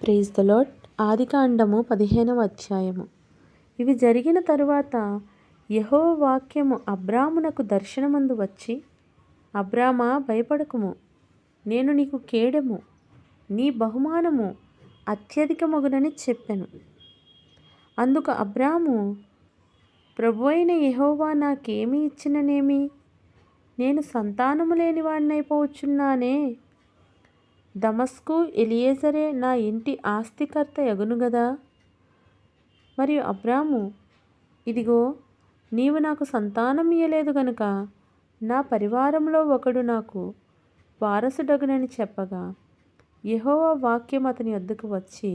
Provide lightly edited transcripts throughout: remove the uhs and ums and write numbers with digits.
Praise the lord. ఆదికాండము 15వ అధ్యాయము. ఇవి జరిగిన తరువాత యెహోవా వాక్యము అబ్రామునకు దర్శనమందు వచ్చి, అబ్రామా, భయపడకుము, నేను నీకు కేడెము, నీ బహుమానము అత్యధికమగునని చెప్పెను. అందుకు అబ్రాము, ప్రభువైన యెహోవా నాకేమి ఇచ్చిననేమి? నేను సంతానము లేనివాడినైపోవచ్చున్నానే. దమస్కు ఎలియేజరే నా ఇంటి ఆస్తికర్త యగును గదా. మరియు అబ్రాము, ఇదిగో, నీవు నాకు సంతానం ఇయ్యలేదు గనుక నా పరివారంలో ఒకడు నాకు వారసుడగునని చెప్పగా, యెహోవా వాక్యం అతని వద్దకు వచ్చి,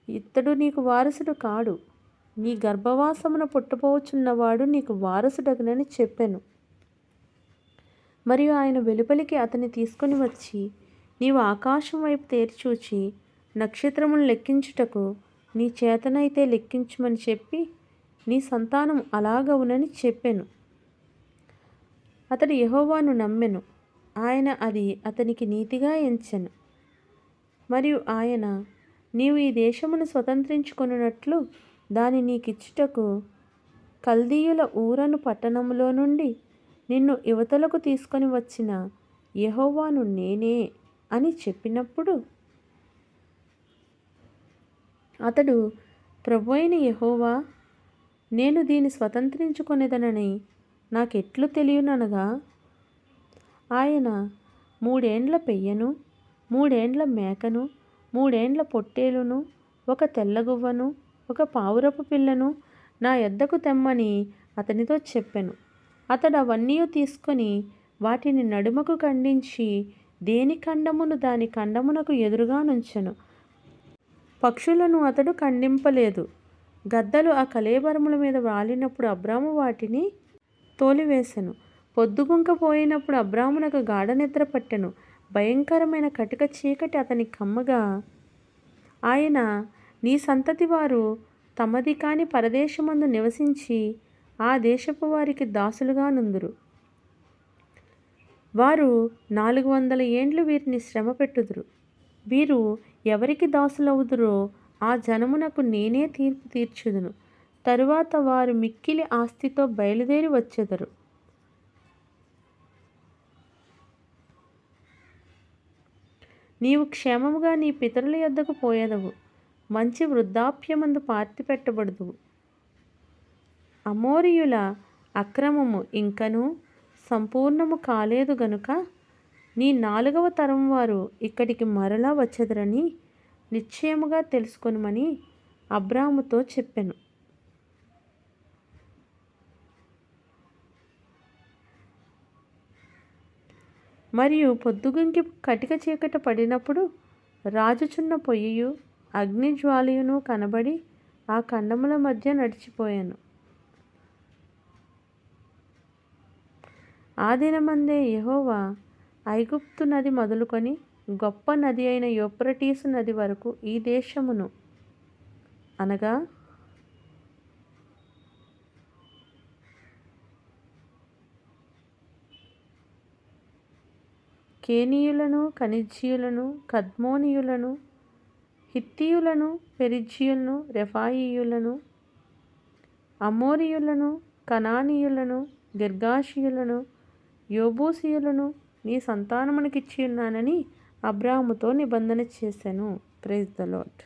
ఇతడు నీకు వారసుడు కాడు, నీ గర్భవాసమున పుట్టబోచున్నవాడు నీకు వారసుడగునని చెప్పెను. మరియు ఆయన వెలుపలికి అతన్ని తీసుకొని వచ్చి, నీవు ఆకాశం వైపు తేరిచూచి నక్షత్రములను లెక్కించుటకు నీ చేతనైతే లెక్కించుమని చెప్పి, నీ సంతానం అలాగవునని చెప్పెను. అతడు యెహోవాను నమ్మెను, ఆయన అది అతనికి నీతిగా ఎంచెను. మరియు ఆయన, నీవు ఈ దేశమును స్వతంత్రించుకొనున్నట్లు దాని నీకిచ్చుటకు కల్దీయుల ఊరను పట్టణములో నుండి నిన్ను ఇవతలకు తీసుకొని వచ్చిన యెహోవాను నేనే అని చెప్పినప్పుడు, అతడు, ప్రభువైన యెహోవా, నేను దీన్ని స్వతంత్రించుకొనేదనని నాకెట్లు తెలియననగా, ఆయన 3 ఏండ్ల పెయ్యను, 3 ఏండ్ల మేకను, 3 ఏండ్ల పొట్టేలును, ఒక తెల్లగువ్వను, ఒక పావురపు పిల్లను నా యొద్దకు తెమ్మని అతనితో చెప్పెను. అతడు అవన్నీ తీసుకొని వాటిని నడుమకు ఖండించి దేని ఖండమును దాని ఖండమునకు ఎదురుగా నుంచెను. పక్షులను అతడు ఖండింపలేదు. గద్దలు ఆ కళేబరముల మీద వాలినప్పుడు అబ్రాము వాటిని తోలివేసెను. పొద్దుగుంక పోయినప్పుడు అబ్రామునకు గాఢ నిద్ర పట్టెను. భయంకరమైన కటిక చీకటి అతని కమ్మగా, ఆయన, నీ సంతతి వారు తమది కాని పరదేశమందు నివసించి ఆ దేశపు వారికి దాసులుగా నుందురు. వారు 400 ఏండ్లు వీరిని శ్రమ పెట్టుదురు. వీరు ఎవరికి దాసులవుదురో ఆ జనమునకు నేనే తీర్పు తీర్చుదును. తరువాత వారు మిక్కిలి ఆస్తితో బయలుదేరి వచ్చెదరు. నీవు క్షేమముగా నీ పితరుల యొద్దకు పోయెదవు, మంచి వృద్ధాప్యమందు పాతిపెట్టబడుదువు. అమోరీయుల అక్రమము ఇంకనూ సంపూర్ణము కాలేదు గనుక నీ 4వ తరం వారు ఇక్కడికి మరలా వచ్చెదరని నిశ్చయముగా తెలుసుకొనుమని అబ్రాముతో చెప్పెను. మరియు పొద్దుగుంకి కటిక చీకట పడినప్పుడు రాజుచున్న పొయ్యియు అగ్నిజ్వాలయును కనబడి ఆ ఖండముల మధ్య నడిచిపోయాను. ఆ దినమందే యెహోవా ఐగుప్తు నది మొదలుకొని గొప్ప నది అయిన యూఫ్రటీసు నది వరకు ఈ దేశమును, అనగా కేనీయులను, కనిజ్జీయులను, కద్మోనీయులను, హిత్తీయులను, పెరిజ్జీయులను, రెఫాయీయులను, అమోరీయులను, కనానీయులను, గిర్గాషీయులను, యెబూసీయులను నీ సంతానమునకిచ్చియున్నానని అబ్రాముతో నిబంధన చేసెను. Praise the lord.